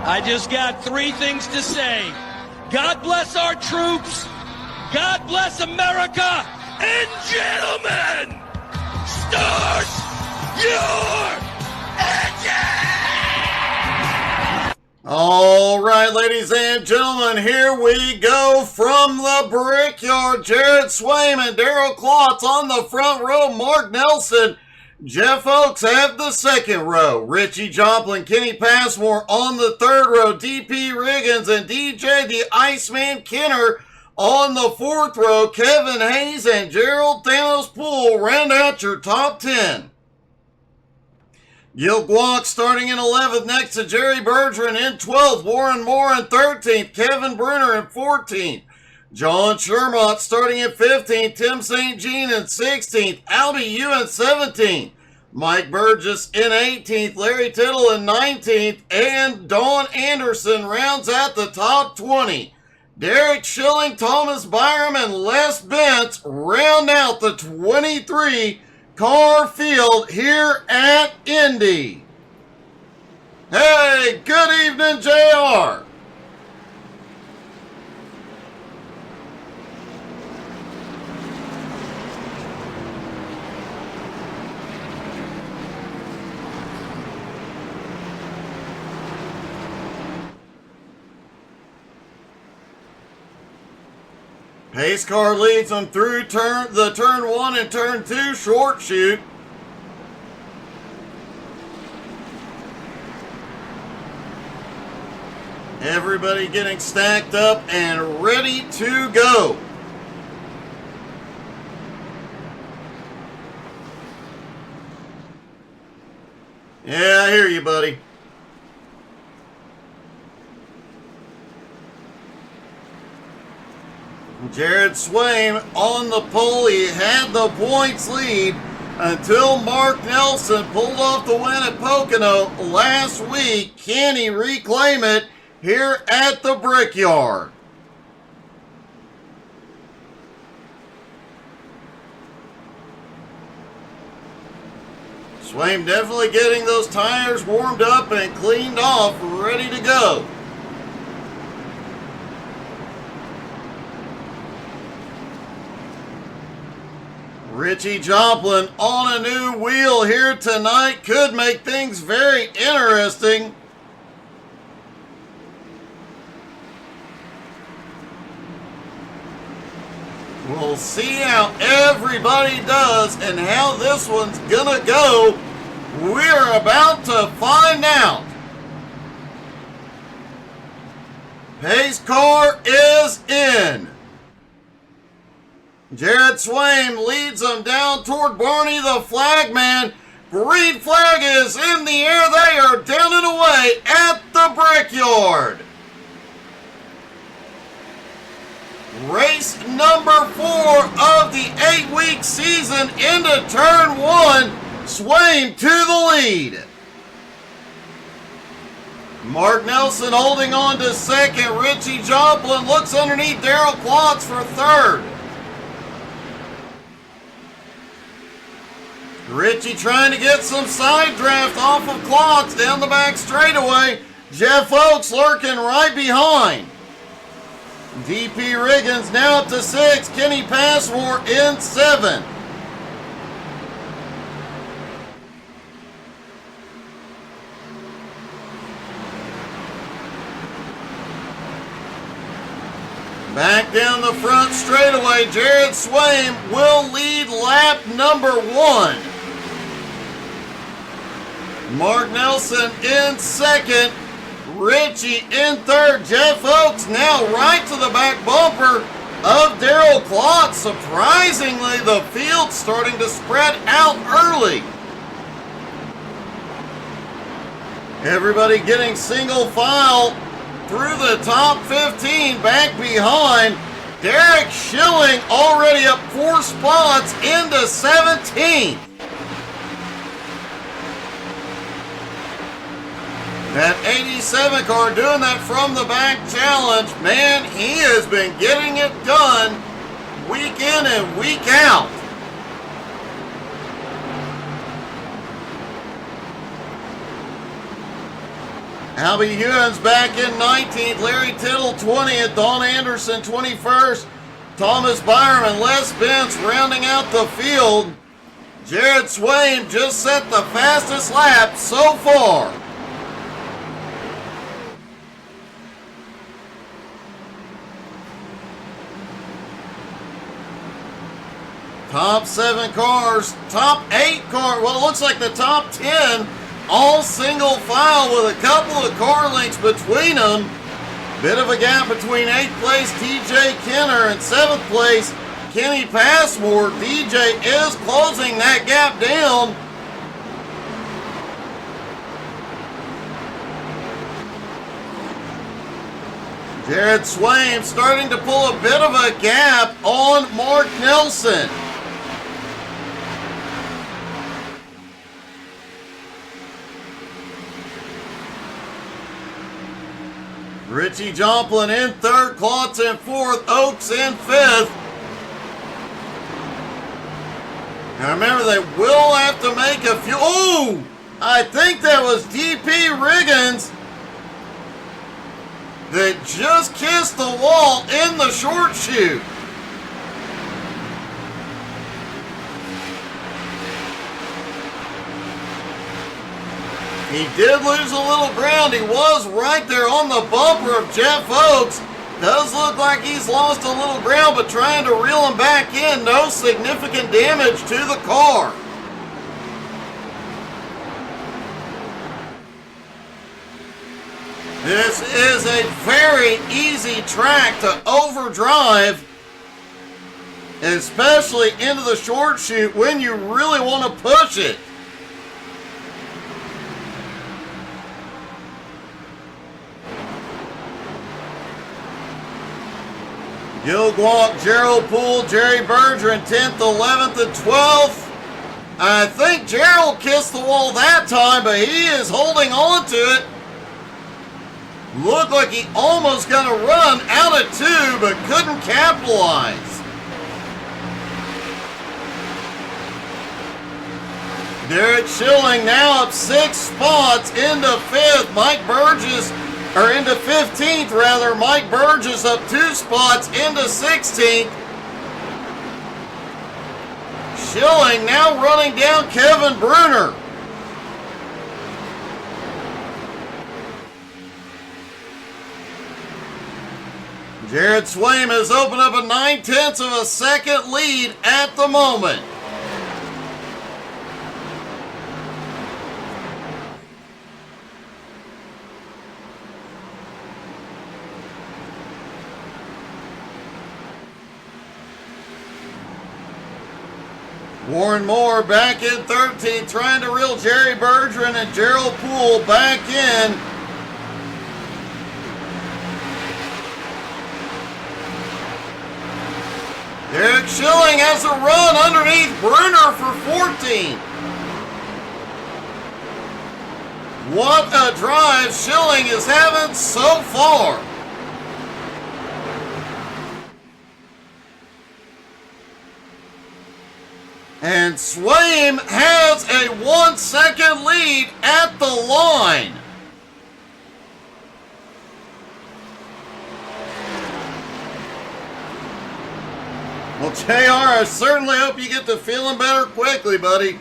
I just got three things to say. God bless our troops. God bless America. And gentlemen, start your engine! All right, ladies and gentlemen, here we go from the Brickyard. Jared Swaim and Daryl Klotz on the front row. Mark Nelson, Jeff Oakes have the second row. Richie Joplin, Kenny Passmore on the third row. DP Riggins and DJ the Iceman Kenner on the fourth row. Kevin Hayes and Gerald Thanos Poole round out your top 10. Gil Guac starting in 11th next to Jerry Bergeron in 12th. Warren Moore in 13th. Kevin Brunner in 14th. John Shermott starting in 15th. Tim St. Jean in 16th. Albie Yu in 17th. Mike Burgess in 18th. Larry Tittle in 19th. And Don Anderson rounds out the top 20. Derek Schilling, Thomas Byram, and Les Bentz round out the 23 car field here at Indy. Hey, good evening, JR. Pace car leads them through turn 1 and turn 2 short chute. Everybody getting stacked up and ready to go. Yeah, I hear you, buddy. Jared Swaim on the pole. He had the points lead until Mark Nelson pulled off the win at Pocono last week. Can he reclaim it here at the Brickyard? Swaim definitely getting those tires warmed up and cleaned off, ready to go. Richie Joplin on a new wheel here tonight could make things very interesting. We'll see how everybody does and how this one's gonna go. We're about to find out. Pace car is in. Jared Swaim leads them down toward Barney the flagman. Green flag is in the air. They are down and away at the Brickyard. Race number 4 of the 8-week season into turn 1. Swaim to the lead. Mark Nelson holding on to second. Richie Joplin looks underneath Daryl Klotz for third. Richie trying to get some side draft off of Klotz down the back straightaway. Jeff Oakes lurking right behind. DP Riggins now up to 6. Kenny Passmore in 7. Back down the front straightaway, Jared Swaim will lead lap number 1. Mark Nelson in second. Richie in third. Jeff Oakes now right to the back bumper of Daryl Klotz. Surprisingly, the field starting to spread out early. Everybody getting single file through the top 15. Back behind, Derek Schilling already up 4 spots into 17th. That 87 car doing that from the back challenge. Man, he has been getting it done week in and week out. Albie Hewins back in 19th. Larry Tittle 20th. Don Anderson 21st. Thomas Byram and Les Benz rounding out the field. Jared Swaim just set the fastest lap so far. Top 7 cars, top 8 cars, well, it looks like the top 10, all single file with a couple of car lengths between them. Bit of a gap between 8th place TJ Kenner and 7th place Kenny Passmore. DJ is closing that gap down. Jared Swaim starting to pull a bit of a gap on Mark Nelson. Richie Joplin in 3rd, Klotz in 4th, Oaks in 5th. Now remember, they will have to make a few. Oh, I think that was DP Riggins that just kissed the wall in the short chute. He did lose a little ground. He was right there on the bumper of Jeff Oaks. Does look like he's lost a little ground, but trying to reel him back in. No significant damage to the car. This is a very easy track to overdrive, especially into the short chute when you really want to push it. Gil Gwalk, Gerald Poole, Jerry Bergeron, 10th, 11th, and 12th. I think Gerald kissed the wall that time, but he is holding on to it. Looked like he almost got a run out of 2, but couldn't capitalize. Derek Schilling now up 6 spots into 5th. Mike Burgess, or into 15th rather. Mike Burgess up 2 spots into 16th. Schilling now running down Kevin Bruner. Jared Swaim has opened up a 9/10 of a second lead at the moment. Warren Moore back in 13th, trying to reel Jerry Bergeron and Gerald Poole back in. Derek Schilling has a run underneath Bruner for 14th. What a drive Schilling is having so far. And Swaim has a 1-second lead at the line. Well, JR, I certainly hope you get to feeling better quickly, buddy.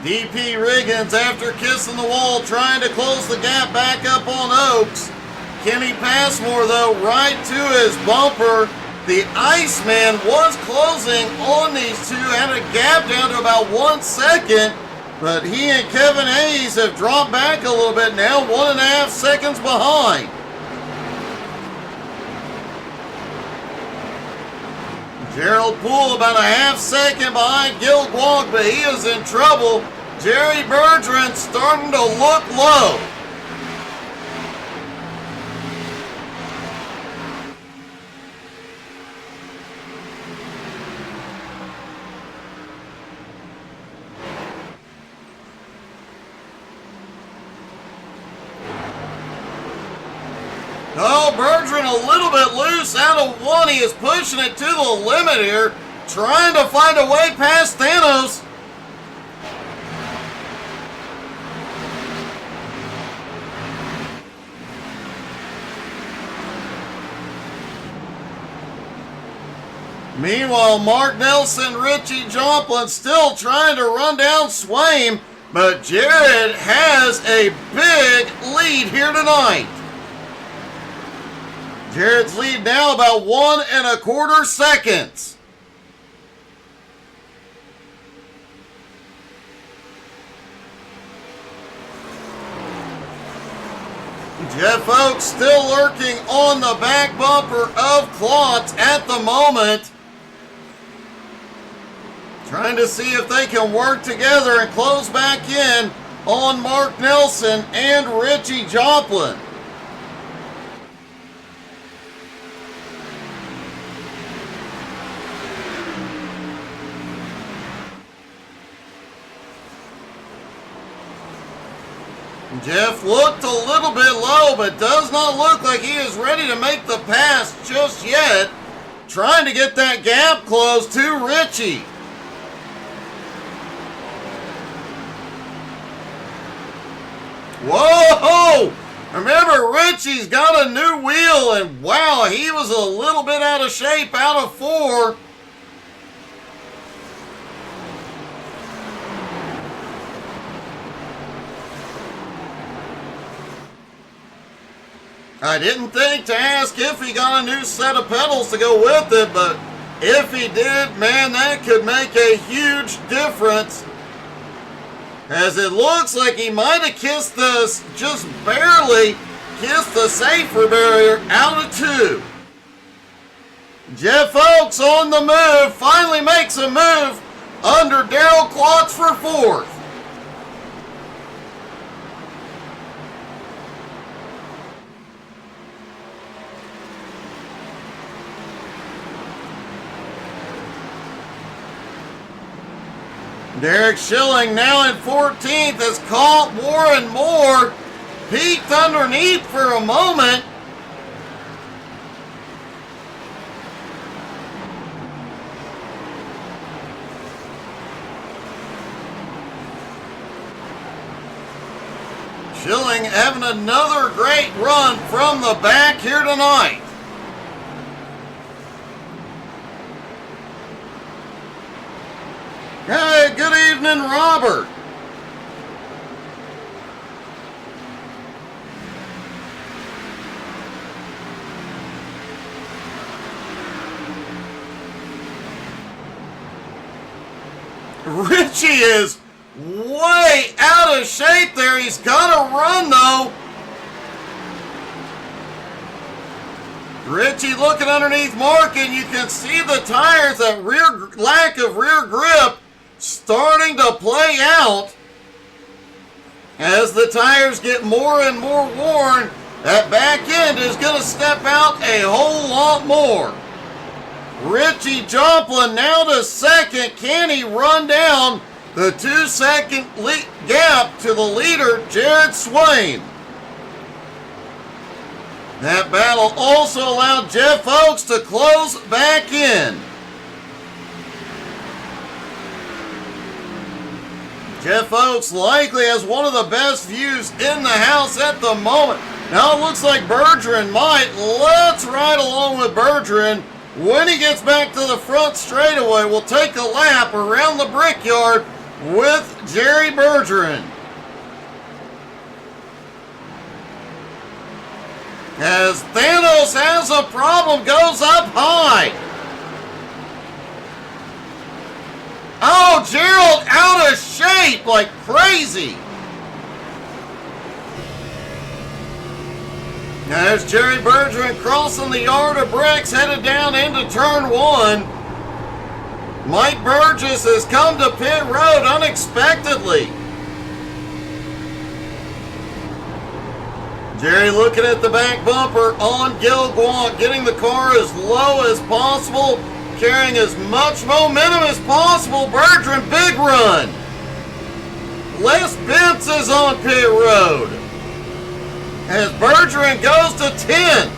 DP Riggins, after kissing the wall, trying to close the gap back up on Oaks. Kenny Passmore, though, right to his bumper. The Iceman was closing on these two, had a gap down to about 1 second, but he and Kevin Hayes have dropped back a little bit now, 1.5 seconds behind. Gerald Poole about a half second behind Gil Gwalk, but he is in trouble. Jerry Bergeron starting to look low. Oh, Bergeron a little bit loose out of 1. He is pushing it to the limit here. trying to find a way past Thanos. Meanwhile, Mark Nelson, Richie Joplin still trying to run down Swaim, but Jared has a big lead here tonight. Jared's lead now about 1 1/4 seconds. Jeff Oakes still lurking on the back bumper of Klotz at the moment. Trying to see if they can work together and close back in on Mark Nelson and Richie Joplin. Jeff looked a little bit low, but does not look like he is ready to make the pass just yet. Trying to get that gap closed to Richie. Whoa! Remember, Richie's got a new wheel, and wow, he was a little bit out of shape out of 4. I didn't think to ask if he got a new set of pedals to go with it, but if he did, man, that could make a huge difference. As it looks like he might have kissed this, just barely kissed the safer barrier out of 2. Jeff Oakes on the move, finally makes a move under Darrell Klotz for 4th. Derek Schilling now in 14th has caught Warren Moore. Peeked underneath for a moment. Schilling having another great run from the back here tonight. Hey, good evening, Robert. Richie is way out of shape there. He's got to run, though. Richie looking underneath Mark, and you can see the tires, that lack of rear grip starting to play out. As the tires get more and more worn, that back end is going to step out a whole lot more. Richie Joplin now to 2nd. Can he run down the 2-second gap to the leader, Jared Swaim? That battle also allowed Jeff Oakes to close back in. Jeff Oakes likely has one of the best views in the house at the moment. Now it looks like Bergeron might. Let's ride along with Bergeron. When he gets back to the front straightaway, we'll take a lap around the Brickyard with Jerry Bergeron. As Thanos has a problem, goes up high. Oh, Gerald out of shape like crazy. Now there's Jerry Bergeron crossing the yard of bricks, headed down into turn 1. Mike Burgess has come to pit road unexpectedly. Jerry looking at the back bumper on Gil Gwant, getting the car as low as possible, carrying as much momentum as possible. Bergeron, big run. Les Bentz is on pit road as Bergeron goes to 10th.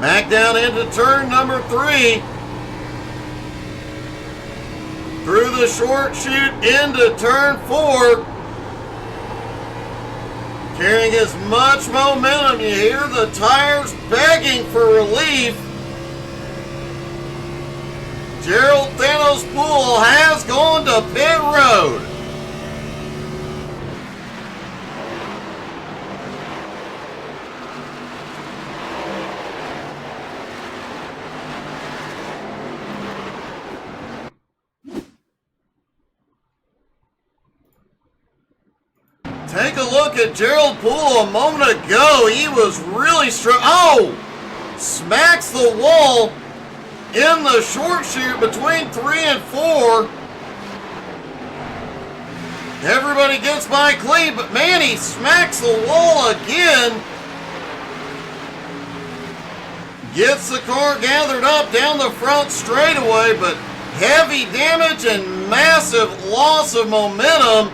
Back down into turn number 3. Through the short chute into turn 4. Carrying as much momentum, you hear the tires begging for relief. Gerald Thanos Poole has gone to pit road. Take a look at Gerald Poole a moment ago. He was really strong. Oh! Smacks the wall in the short chute between 3 and 4. Everybody gets by clean, but man, he smacks the wall again. Gets the car gathered up down the front straightaway, but heavy damage and massive loss of momentum.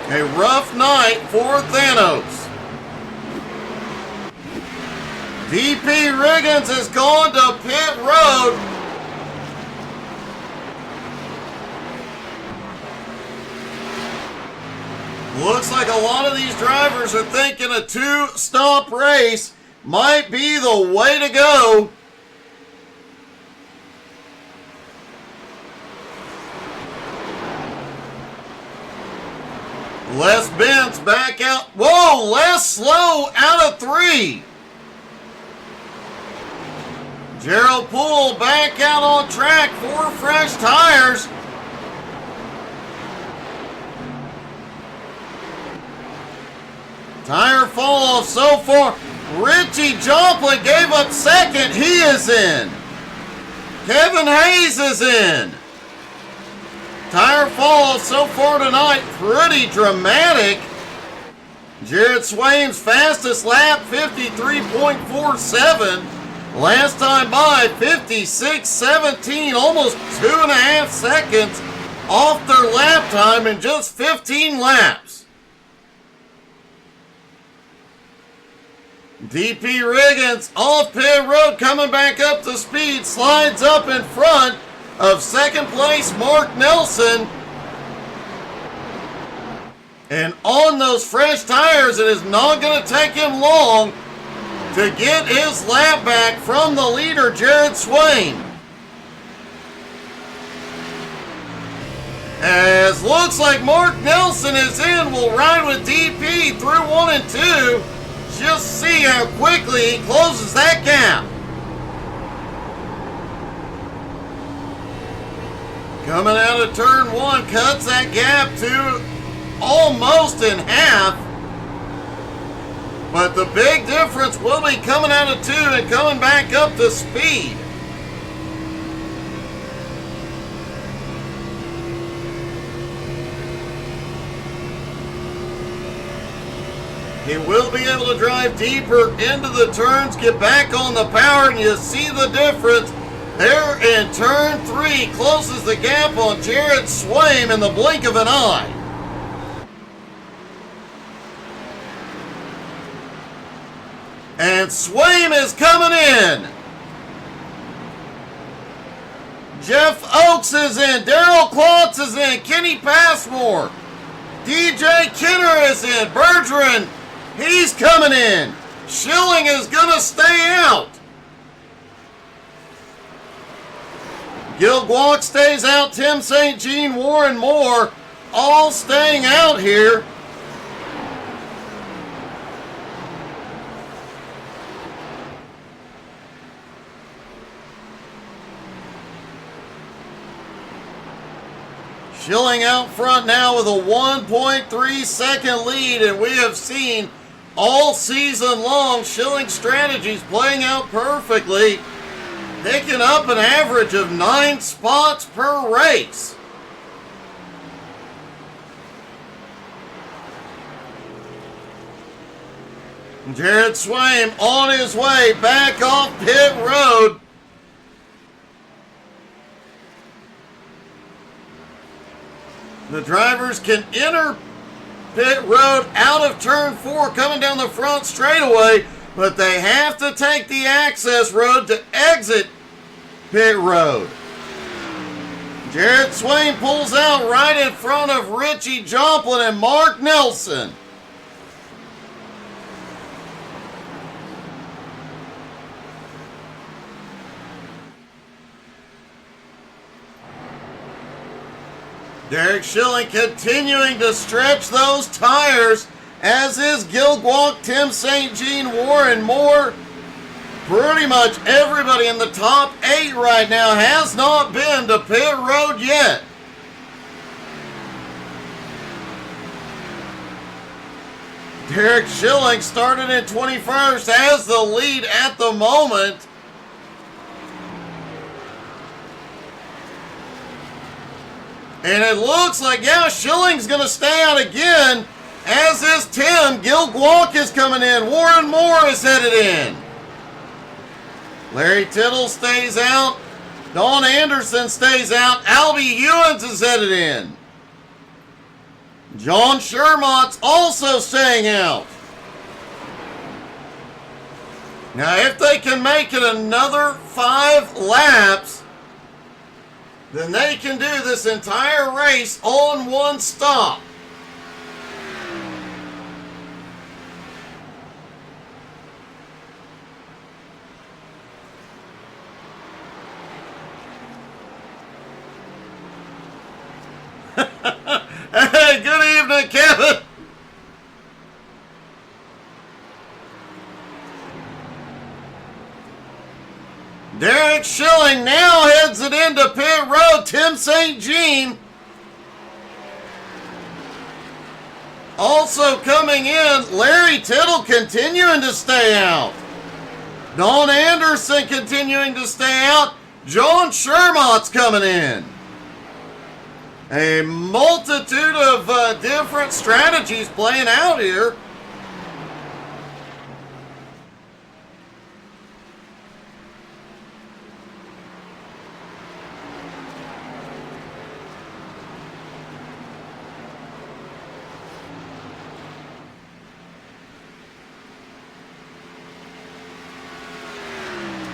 A rough night for Thanos. DP Riggins has gone to pit road. Looks like a lot of these drivers are thinking a 2-stop race might be the way to go. Les Benz back out. Whoa, Les slow out of 3. Gerald Poole back out on track for fresh tires. Tire fall off so far. Richie Joplin gave up second. He is in. Kevin Hayes is in. Tire fall off so far tonight, pretty dramatic. Jared Swaim's fastest lap, 53.47. Last time by, 56.17, almost 2.5 seconds off their lap time in just 15 laps. DP Riggins off pit road, coming back up to speed, slides up in front of second place Mark Nelson. And on those fresh tires, it is not going to take him long to get his lap back from the leader, Jared Swaim. As looks like Mark Nelson is in, will ride with DP through 1 and 2. Just see how quickly he closes that gap. Coming out of turn 1, cuts that gap to almost in half. But the big difference will be coming out of 2 and coming back up to speed. He will be able to drive deeper into the turns, get back on the power, and you see the difference. There in turn 3, closes the gap on Jared Swaim in the blink of an eye. And Swaim is coming in. Jeff Oakes is in. Darrell Klotz is in. Kenny Passmore. DJ Kenner is in. Bergeron, he's coming in. Schilling is going to stay out. Gil Guac stays out. Tim St. Jean, Warren Moore, all staying out here. Schilling out front now with a 1.3 second lead, and we have seen all season long Schilling strategies playing out perfectly, picking up an average of 9 spots per race. Jared Swaim on his way back off pit road. The drivers can enter pit road out of turn 4 coming down the front straightaway, but they have to take the access road to exit pit road. Jared Swain pulls out right in front of Richie Joplin and Mark Nelson. Derek Schilling continuing to stretch those tires, as is Gil Guak, Tim St. Jean, Warren Moore. Pretty much everybody in the top 8 right now has not been to pit road yet. Derek Schilling started in 21st, has the lead at the moment. And it looks like, yeah, Schilling's going to stay out again, as is Tim. Gil Guak is coming in. Warren Moore is headed in. Larry Tittle stays out. Don Anderson stays out. Albie Hewins is headed in. John Shermont's also staying out. Now, if they can make it another 5 laps, then they can do this entire race on one stop. Hey, good evening, Kevin. Derek Schilling now heads it into pit road. Tim St. Jean also coming in. Larry Tittle continuing to stay out. Don Anderson continuing to stay out. John Shermont's coming in. A multitude of different strategies playing out here.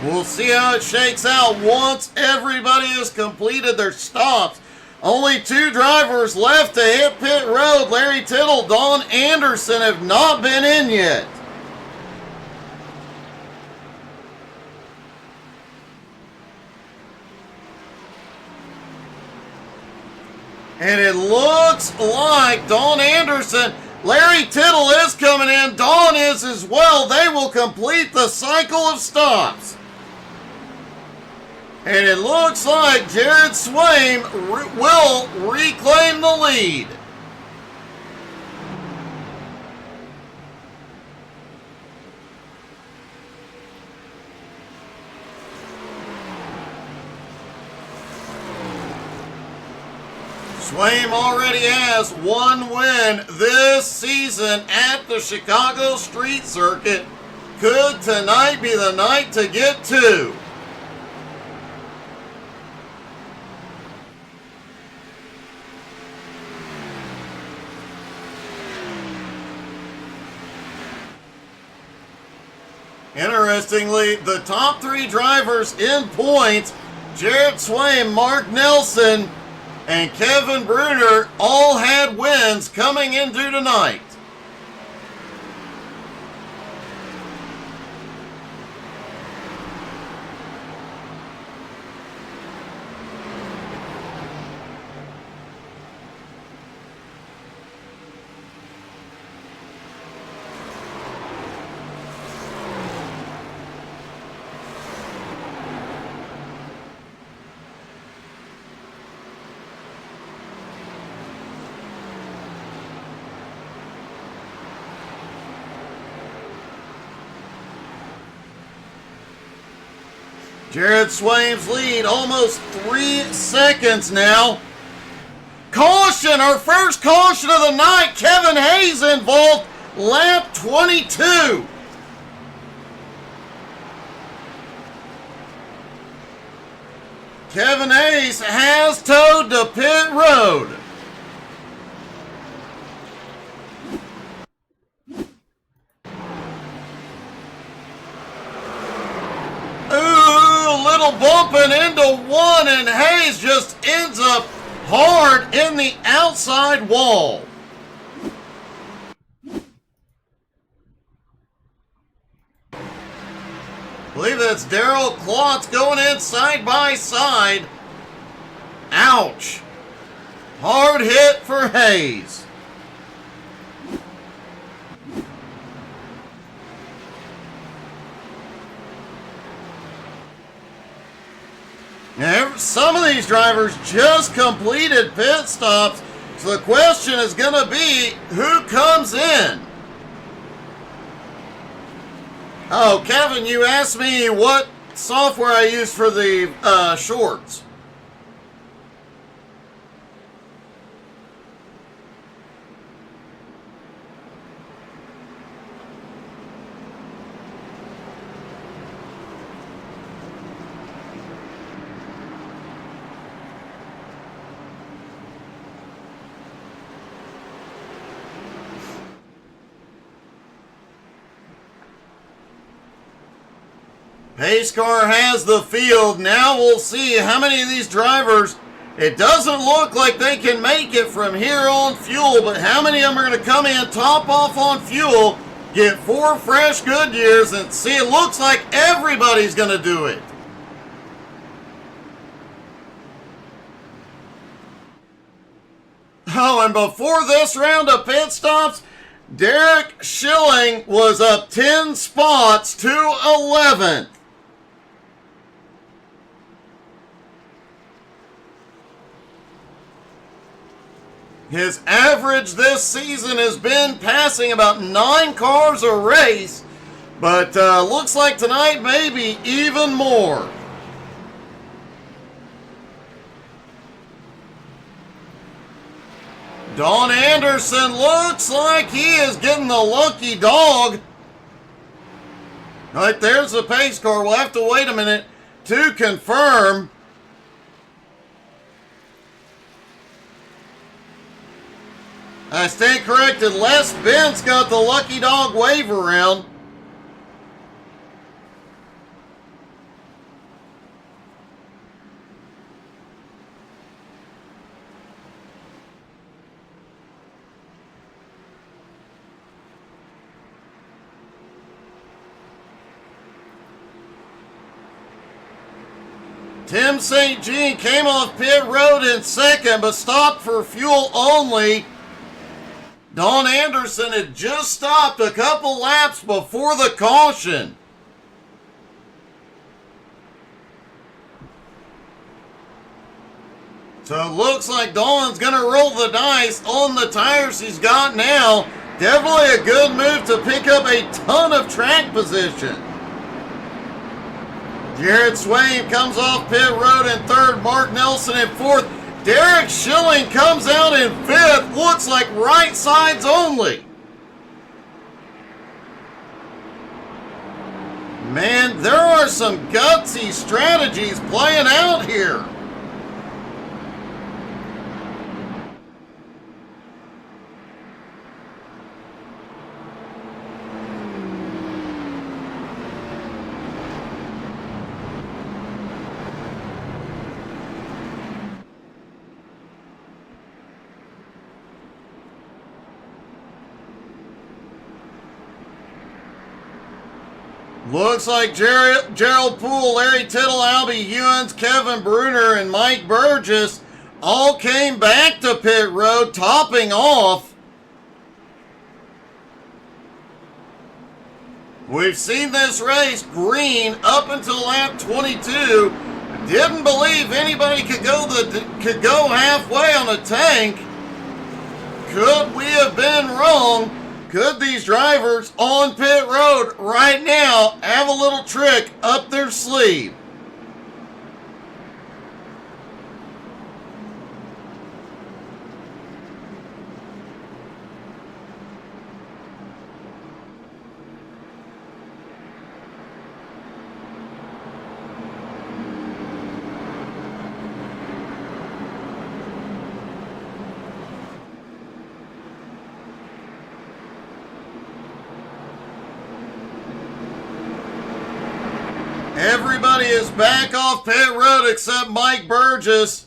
We'll see how it shakes out once everybody has completed their stops. Only 2 drivers left to hit pit road. Larry Tittle, Don Anderson have not been in yet. And it looks like Don Anderson, Larry Tittle is coming in. Don is as well. They will complete the cycle of stops. And it looks like Jared Swain will reclaim the lead. Swain already has 1 win this season at the Chicago Street Circuit. Could tonight be the night to get 2? Interestingly, the top 3 drivers in points, Jared Swain, Mark Nelson, and Kevin Bruner, all had wins coming into tonight. Jared Swain's lead, almost 3 seconds now. Caution, our first caution of the night. Kevin Hayes involved, lap 22. Kevin Hayes has towed to pit road. little bumping into one, and Hayes just ends up hard in the outside wall. I believe that's Daryl Klotz going in side by side. Ouch. Hard hit for Hayes. Now, some of these drivers just completed pit stops, so the question is going to be, who comes in? Oh, Kevin, you asked me what software I use for the shorts. Pace car has the field. Now we'll see how many of these drivers. It doesn't look like they can make it from here on fuel, but how many of them are going to come in, top off on fuel, get 4 fresh Goodyears, and see, it looks like everybody's going to do it. Oh, and before this round of pit stops, Derek Schilling was up 10 spots to 11th. His average this season has been passing about 9 cars a race, but looks like tonight maybe even more. Don Anderson looks like he is getting the lucky dog. Right, there's the pace car. We'll have to wait a minute to confirm. I stand corrected. Les Bent's got the lucky dog wave around. Tim St. Jean came off pit road in second, but stopped for fuel only. Don Anderson had just stopped a couple laps before the caution. So it looks like Don's going to roll the dice on the tires he's got now. Definitely a good move to pick up a ton of track position. Jared Swain comes off pit road in third. Mark Nelson in fourth. Derek Schilling comes out in fifth. Looks like right sides only. Man, there are some gutsy strategies playing out here. Looks like Gerald Poole, Larry Tittle, Albie Hewins, Kevin Bruner, and Mike Burgess all came back to pit road, topping off. We've seen this race green up until lap 22. Didn't believe anybody could go halfway on a tank. Could we have been wrong? Could these drivers on pit road right now have a little trick up their sleeve? Everybody is back off pit road except Mike Burgess.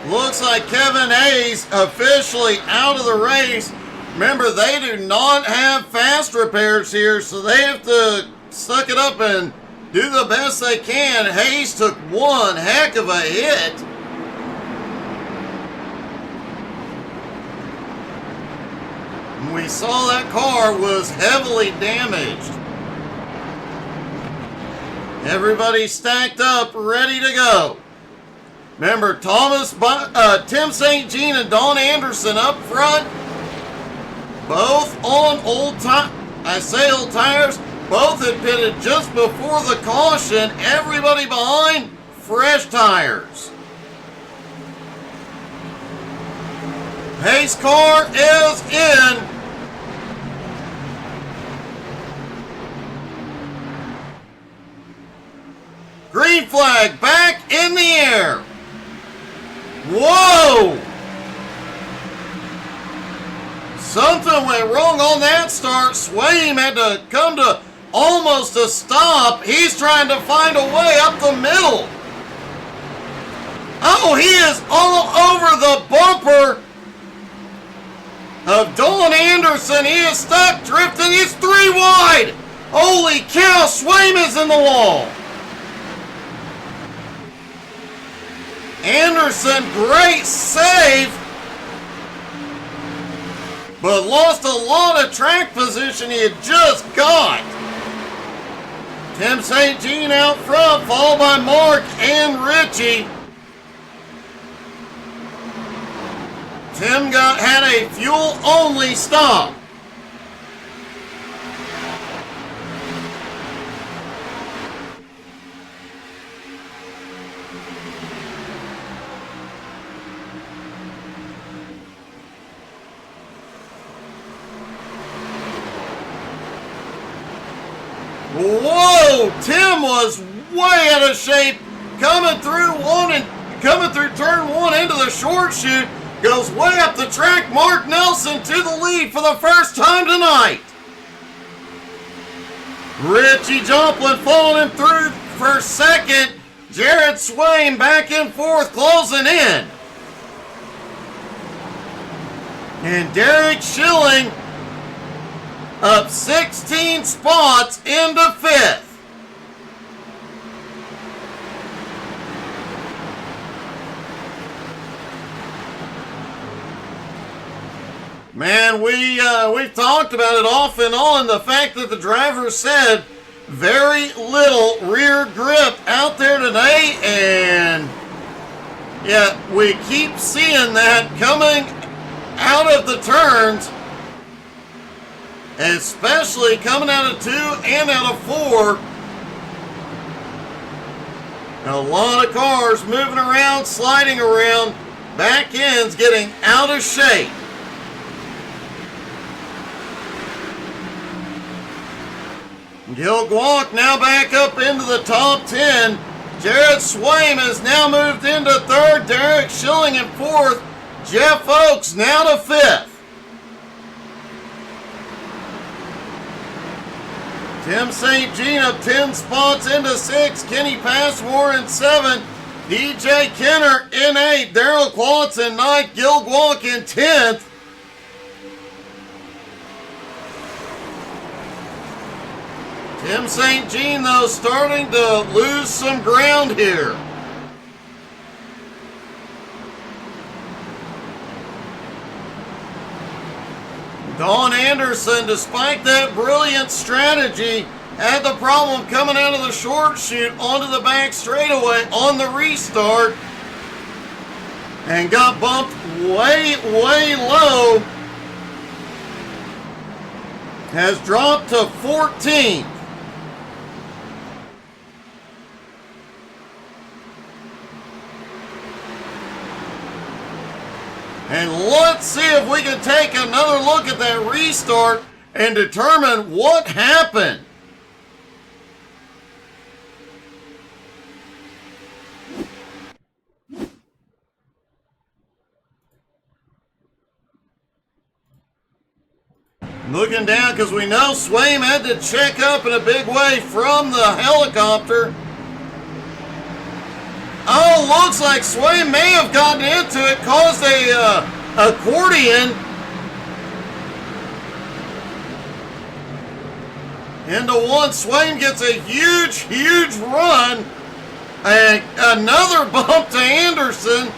Looks like Kevin Hayes officially out of the race. Remember, they do not have fast repairs here, so they have to suck it up and do the best they can. Hayes took one heck of a hit. We saw that car was heavily damaged. Everybody stacked up, ready to go. Remember, Tim St. Jean and Don Anderson up front, both on old tires. Both had pitted just before the caution. Everybody behind, fresh tires. Hayes' car is in. Green flag back in the air. Whoa! Something went wrong on that start. Swaim had to come to almost a stop. He's trying to find a way up the middle. Oh, he is all over the bumper of Don Anderson. He is stuck, drifting. He's 3 wide. Holy cow, Swaim is in the wall. Anderson, great save, but lost a lot of track position he had just got. Tim St. Jean out front, followed by Mark and Richie. Tim had a fuel-only stop. Whoa! Tim was way out of shape coming through turn 1 into the short chute. Goes way up the track. Mark Nelson to the lead for the first time tonight. Richie Joplin following him through for second. Jared Swaim back in fourth, closing in. And Derek Schilling up 16 spots into fifth. Man, we've talked about it off and on, the fact that the driver said very little rear grip out there today, and yeah, we keep seeing that coming out of the turns, especially coming out of 2 and out of 4. A lot of cars moving around, sliding around, back ends getting out of shape. Gil Guac now back up into the top 10. Jared Swaim has now moved into third. Derek Schilling in fourth. Jeff Oakes now to fifth. Tim St. Jean up 10 spots into sixth. Kenny Passmore in seventh. DJ Kenner in eighth. Darrell Quantz in ninth. Gil Guac in 10th. Tim St. Jean, though, starting to lose some ground here. Don Anderson, despite that brilliant strategy, had the problem coming out of the short chute onto the back straightaway on the restart and got bumped way, way low. Has dropped to 14th. And let's see if we can take another look at that restart and determine what happened. Looking down, because we know Swaim had to check up in a big way from the helicopter. Oh, looks like Swain may have gotten into it, caused a accordion. Into one, Swain gets a huge run. And another bump to Anderson.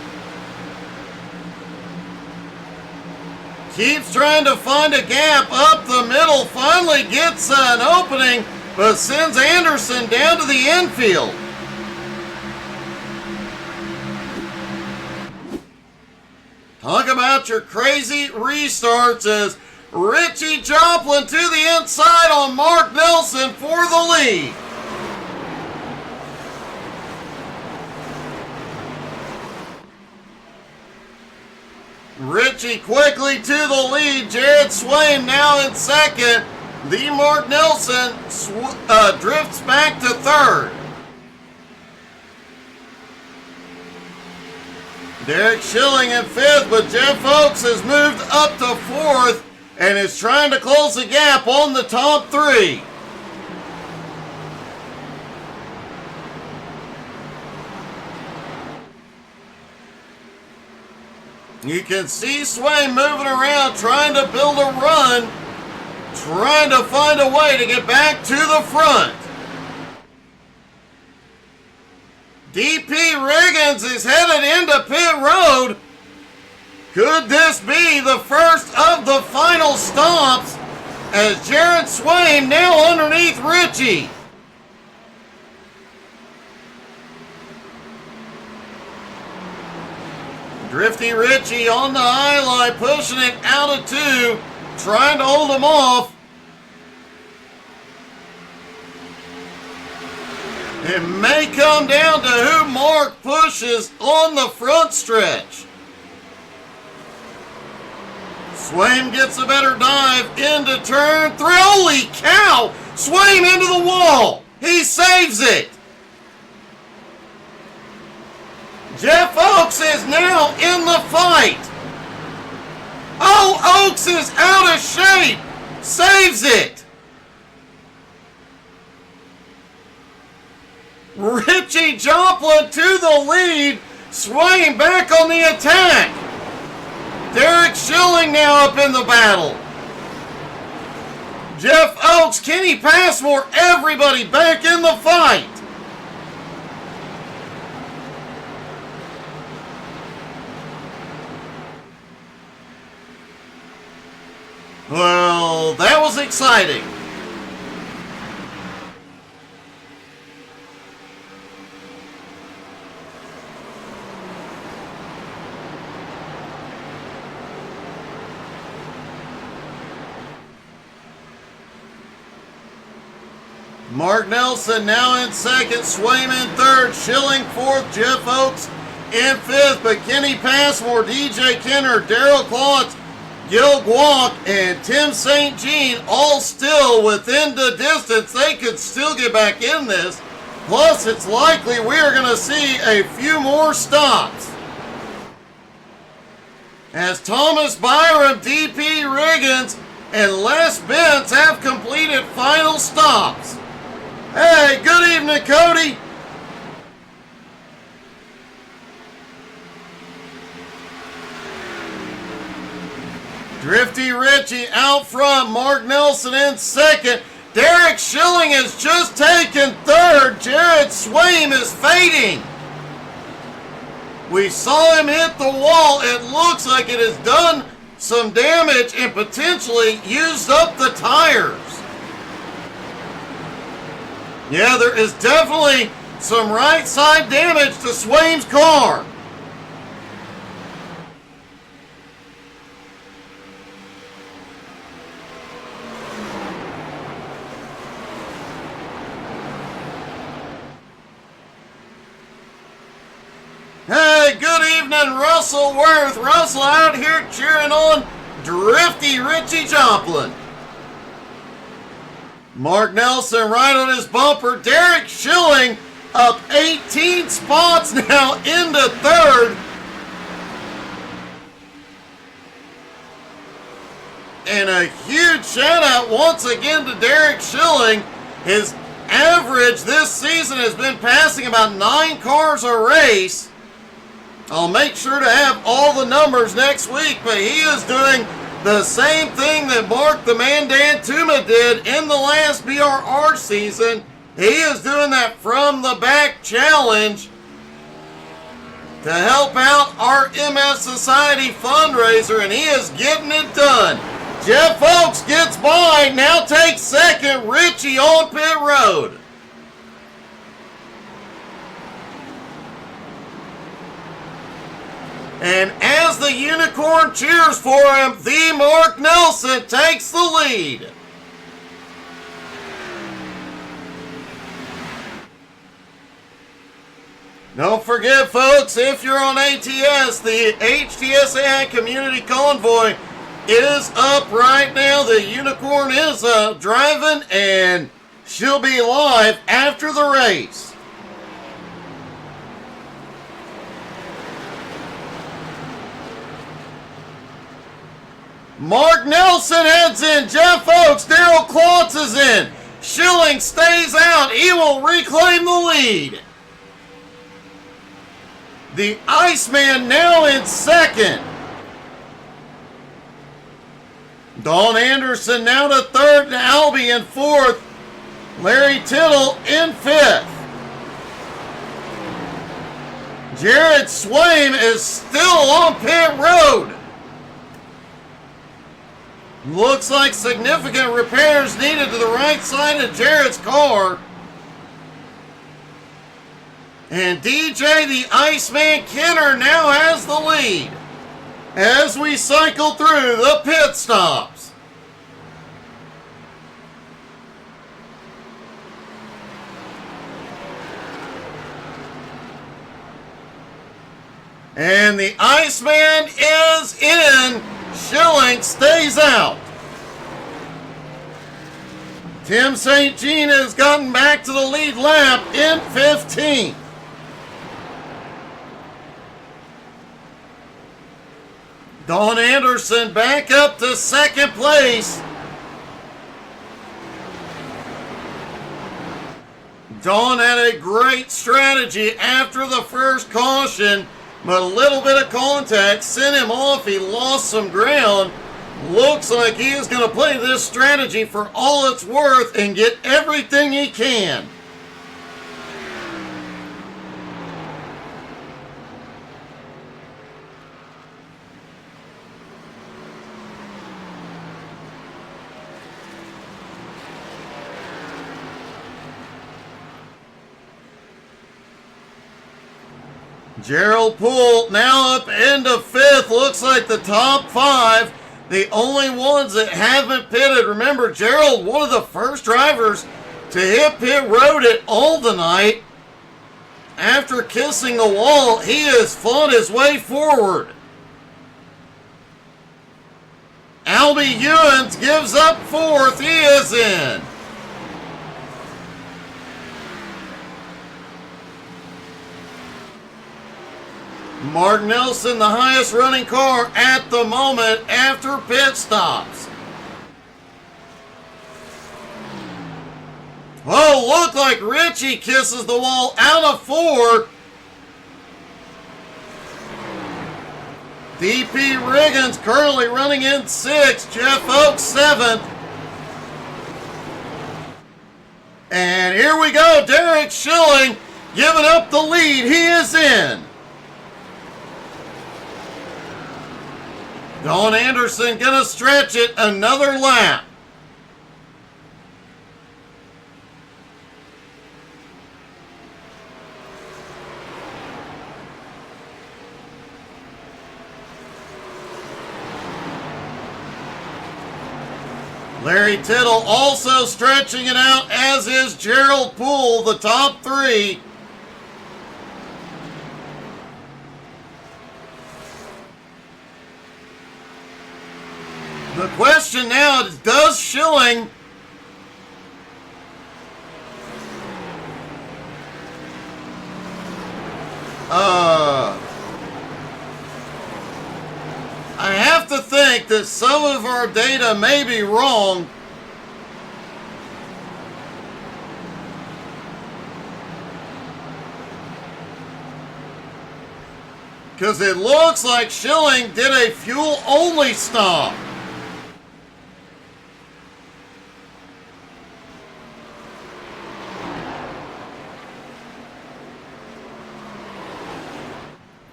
Keeps trying to find a gap up the middle. Finally gets an opening, but sends Anderson down to the infield. Talk about your crazy restarts as Richie Joplin to the inside on Mark Nelson for the lead. Richie quickly to the lead. Jared Swain now in second. The Mark Nelson drifts back to third. Derek Schilling in fifth, but Jeff Oakes has moved up to fourth and is trying to close the gap on the top three. You can see Swain moving around, trying to build a run, trying to find a way to get back to the front. DP Riggins is headed into pit road. Could this be the first of the final stops as Jared Swain now underneath Richie? Drifty Richie on the high line, pushing it out of two, trying to hold him off. It may come down to who Mark pushes on the front stretch. Swain gets a better dive into turn three. Holy cow! Swain into the wall. He saves it. Jeff Oakes is now in the fight. Oh, Oakes is out of shape. Saves it. Richie Joplin to the lead. Swain back on the attack. Derek Schilling now up in the battle. Jeff Oakes, Kenny Passmore, everybody back in the fight. Well, that was exciting. Mark Nelson now in second, Swain in third, Schilling fourth, Jeff Oakes in fifth, but Kenny Passmore, DJ Kenner, Darrell Klotz, Gil Guac, and Tim St. Jean all still within the distance. They could still get back in this. Plus, it's likely we are going to see a few more stops. As Thomas Byram, DP Riggins, and Les Benz have completed final stops. Hey, good evening, Cody. Drifty Richie out front, Mark Nelson in second. Derek Schilling has just taken third. Jared Swain is fading. We saw him hit the wall. It looks like it has done some damage and potentially used up the tires. Yeah, there is definitely some right side damage to Swain's car. Hey, good evening, Russell Worth. Russell out here cheering on Drifty Richie Joplin. Mark Nelson right on his bumper. Derek Schilling up 18 spots now into third. And a huge shout out once again to Derek Schilling. His average this season has been passing about 9 cars a race. I'll make sure to have all the numbers next week, but he is doing the same thing that Mark the Man Dan Tuma did in the last BRR season. He is doing that from the back challenge to help out our MS Society fundraiser, and he is getting it done. Jeff Oakes gets by, now takes second, Richie on pit road. And as the Unicorn cheers for him, the Mark Nelson takes the lead. Don't forget, folks, if you're on ATS, the HTSAI Community Convoy is up right now. The Unicorn is driving, and she'll be live after the race. Mark Nelson heads in. Jeff Oakes, Daryl Klotz is in. Schilling stays out. He will reclaim the lead. The Iceman now in second. Don Anderson now to third, and Albie in fourth. Larry Tittle in fifth. Jared Swaim is still on pit road. Looks like significant repairs needed to the right side of Jared's car. And DJ the Iceman Kenner now has the lead as we cycle through the pit stops. And the Iceman is in. Schilling stays out. Tim St. Jean has gotten back to the lead lap in 15th. Don Anderson back up to second place. Don had a great strategy after the first caution, but a little bit of contact sent him off. He lost some ground. Looks like he is going to play this strategy for all it's worth and get everything he can. Gerald Poole now up into fifth. Looks like the top five, the only ones that haven't pitted. Remember, Gerald, one of the first drivers to hit pit road at Alden night. After kissing the wall, he has fought his way forward. Albie Ewens gives up fourth. He is in. Mark Nelson, the highest running car at the moment after pit stops. Oh, look like Richie kisses the wall out of four. DP Riggins currently running in sixth. Jeff Oakes seventh. And here we go. Derek Schilling giving up the lead. He is in. Don Anderson gonna stretch it another lap. Larry Tittle also stretching it out, as is Gerald Poole, the top three. The question now is, does Schilling I have to think that some of our data may be wrong. because it looks like Schilling did a fuel-only stop.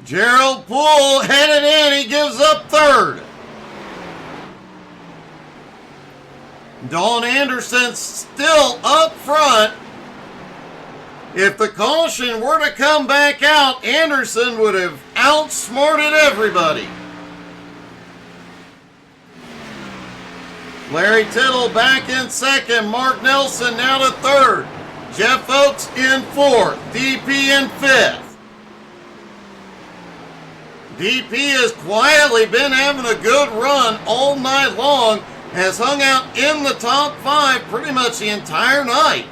Gerald Poole headed in. He gives up third. Don Anderson still up front. If the caution were to come back out, Anderson would have outsmarted everybody. Larry Tittle back in second. Mark Nelson now to third. Jeff Oakes in fourth. DP in fifth. DP has quietly been having a good run all night long, has hung out in the top five pretty much the entire night.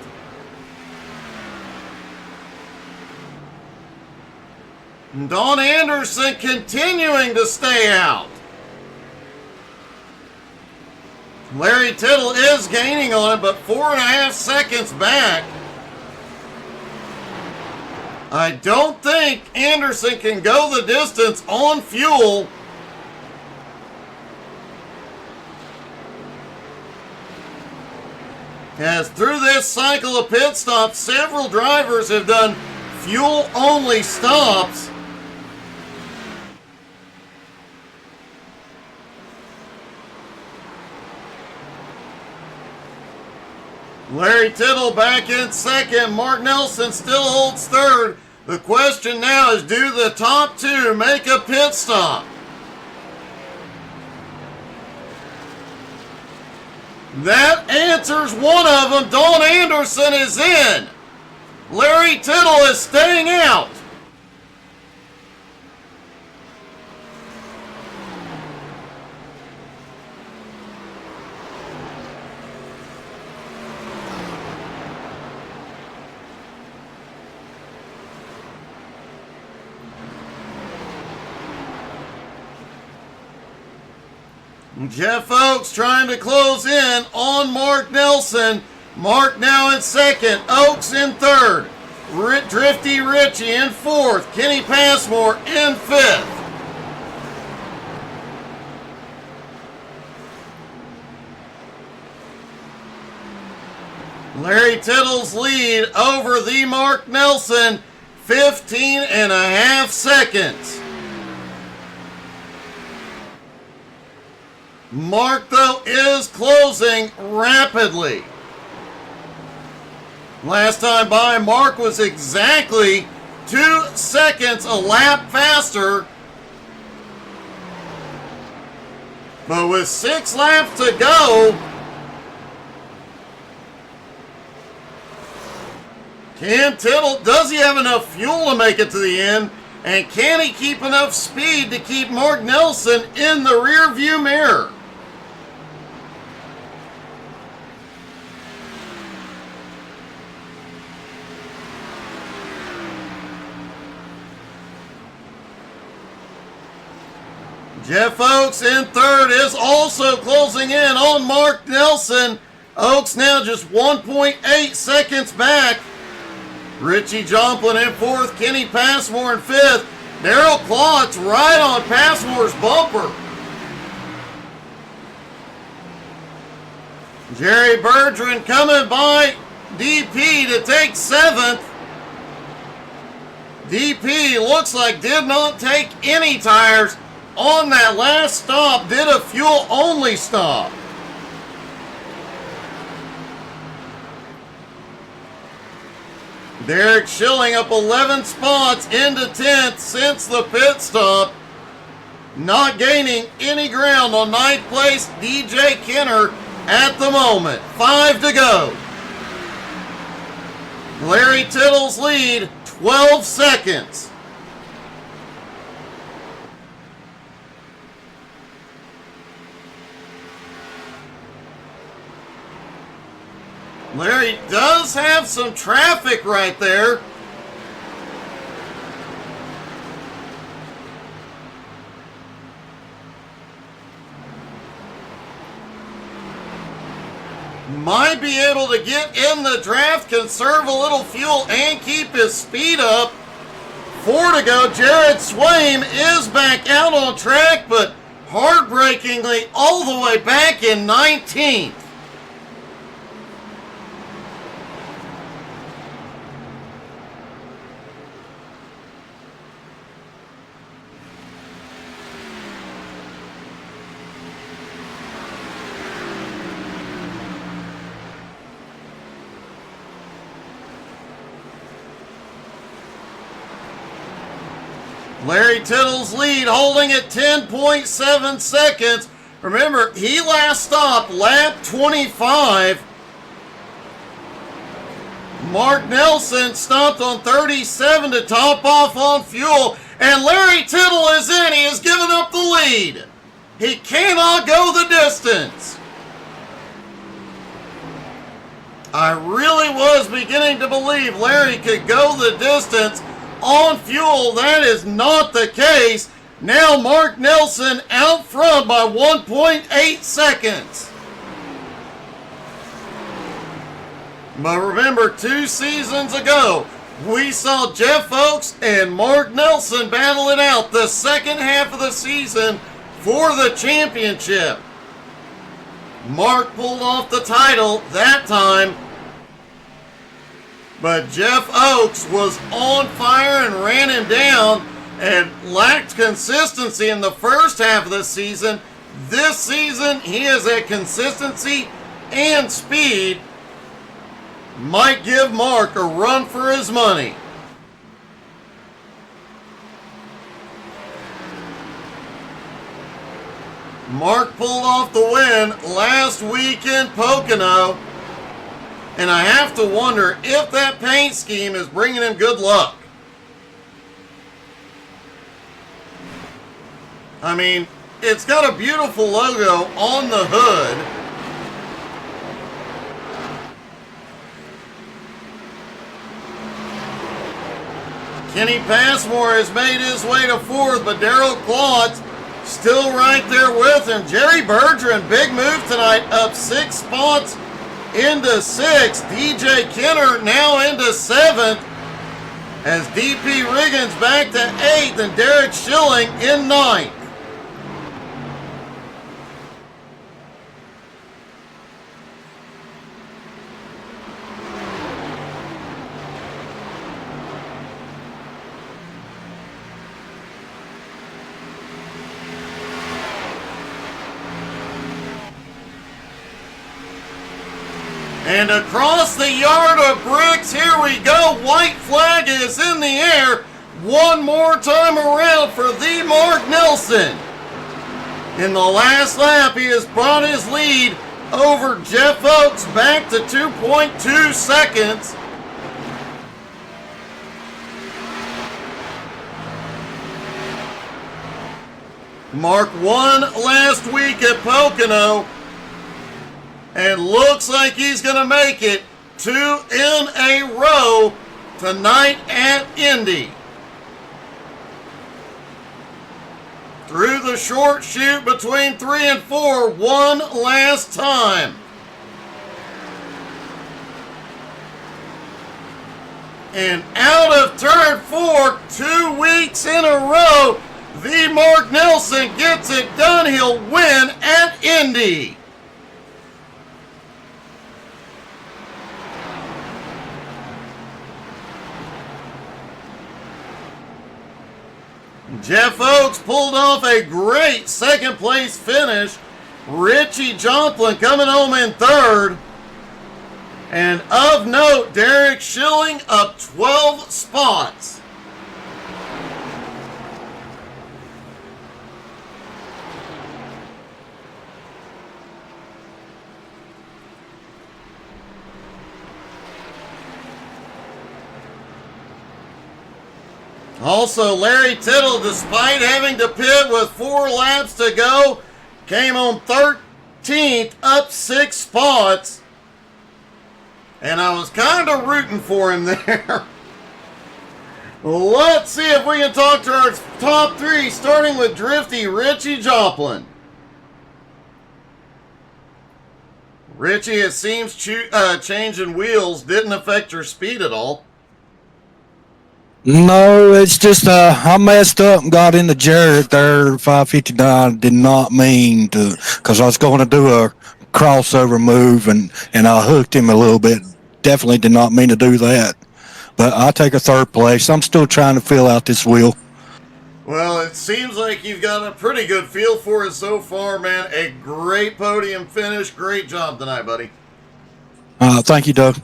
Don Anderson continuing to stay out. Larry Tittle is gaining on it, but 4.5 seconds back. I don't think Anderson can go the distance on fuel. As through this cycle of pit stops, several drivers have done fuel-only stops. Larry Tittle back in second. Mark Nelson still holds third. The question now is, do the top two make a pit stop? That answers one of them. Don Anderson is in. Larry Tittle is staying out. Jeff Oakes trying to close in on Mark Nelson. Mark now in second. Oakes in third. Drifty Richie in fourth. Kenny Passmore in fifth. Larry Tittle's lead over the Mark Nelson, 15.5 seconds. Mark, though, is closing rapidly. Last time by, Mark was exactly 2 seconds a lap faster. But with 6 laps to go, can Tittle, does he have enough fuel to make it to the end? And can he keep enough speed to keep Mark Nelson in the rear view mirror? Jeff Oakes in third is also closing in on Mark Nelson. Oakes now just 1.8 seconds back. Richie Jomplin in fourth. Kenny Passmore in fifth. Darrell Klotz right on Passmore's bumper. Jerry Bergeron coming by DP to take seventh. DP looks like did not take any tires on that last stop, did a fuel-only stop. Derek Schilling up 11 spots into 10th since the pit stop. Not gaining any ground on 9th place, DJ Kenner at the moment. 5 to go. Larry Tittle's lead, 12 seconds. Larry does have some traffic right there. Might be able to get in the draft, conserve a little fuel, and keep his speed up. 4 to go. Jared Swaim is back out on track, but heartbreakingly all the way back in 19th. Larry Tittle's lead holding at 10.7 seconds. Remember, he last stopped lap 25. Mark Nelson stopped on 37 to top off on fuel. And Larry Tittle is in. He has given up the lead. He cannot go the distance. I really was beginning to believe Larry could go the distance on fuel. That is not the case. Now Mark Nelson out front by 1.8 seconds. But remember, 2 seasons ago, we saw Jeff Oakes and Mark Nelson battle it out the second half of the season for the championship. Mark pulled off the title that time, but Jeff Oakes was on fire and ran him down and lacked consistency in the first half of the season. This season, he has a consistency and speed. Might give Mark a run for his money. Mark pulled off the win last week in Pocono. And I have to wonder if that paint scheme is bringing him good luck. I mean, it's got a beautiful logo on the hood. Kenny Passmore has made his way to 4th, but Darrell Claude's still right there with him. Jerry Bergeron, big move tonight, up 6 spots into 6th. DJ Kenner now into 7th. As DP Riggins back to 8th and Derek Schilling in 9th. And across the yard of bricks, here we go. White flag is in the air. One more time around for the Mark Nelson. In the last lap, he has brought his lead over Jeff Oakes back to 2.2 seconds. Mark won last week at Pocono. And looks like he's going to make it 2 in a row tonight at Indy. Through the short chute between 3 and 4, one last time. And out of turn 4, 2 weeks in a row, the Mark Nelson gets it done. He'll win at Indy. Jeff Oakes pulled off a great second place finish. Richie Joplin coming home in 3rd. And of note, Derek Schilling up 12 spots. Also, Larry Tittle, despite having to pit with 4 laps to go, came home 13th, up 6 spots. And I was kind of rooting for him there. Let's see if we can talk to our top 3, starting with Drifty Richie Joplin. Richie, it seems changing wheels didn't affect your speed at all. No, it's just I messed up and got into Jarrett there. 559 did not mean to, because I was going to do a crossover move and I hooked him a little bit. Definitely did not mean to do that. But I take a third place. I'm still trying to fill out this wheel. Well, it seems like you've got a pretty good feel for it so far, man. A great podium finish. Great job tonight, buddy. Thank you, Doug.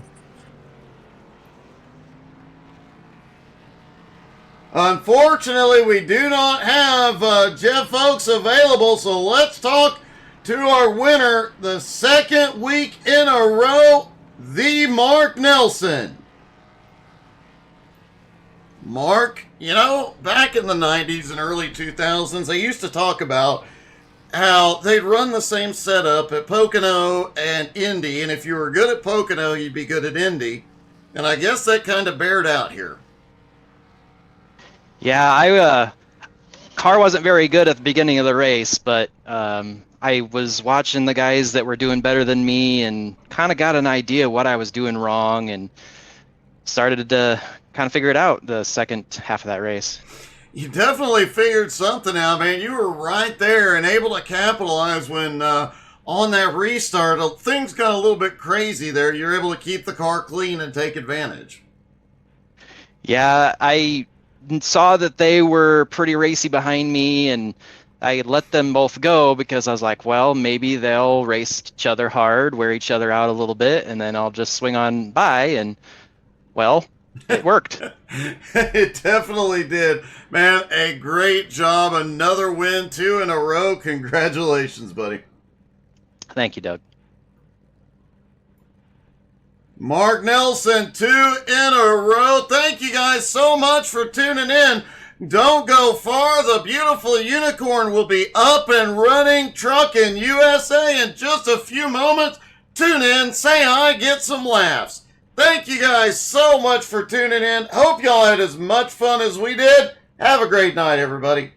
Unfortunately, we do not have Jeff Oakes available, so let's talk to our winner the second week in a row, the Mark Nelson. Mark, you know, back in the 90s and early 2000s, they used to talk about how they'd run the same setup at Pocono and Indy, and if you were good at Pocono, you'd be good at Indy. And I guess that kind of bared out here. Yeah, car wasn't very good at the beginning of the race, but I was watching the guys that were doing better than me and kind of got an idea what I was doing wrong and started to kind of figure it out the second half of that race. You definitely figured something out, man. You were right there and able to capitalize when on that restart, things got a little bit crazy there. You're able to keep the car clean and take advantage. Yeah, I saw that they were pretty racy behind me, and I let them both go because I was like, well, maybe they'll race each other hard, wear each other out a little bit, and then I'll just swing on by, and, well, it worked. It definitely did. Man, a great job. Another win, 2 in a row. Congratulations, buddy. Thank you, Doug. Mark Nelson, 2 in a row. Thank you guys so much for tuning in. Don't go far. The beautiful unicorn will be up and running, trucking USA in just a few moments. Tune in, say hi, get some laughs. Thank you guys so much for tuning in. Hope y'all had as much fun as we did. Have a great night, everybody.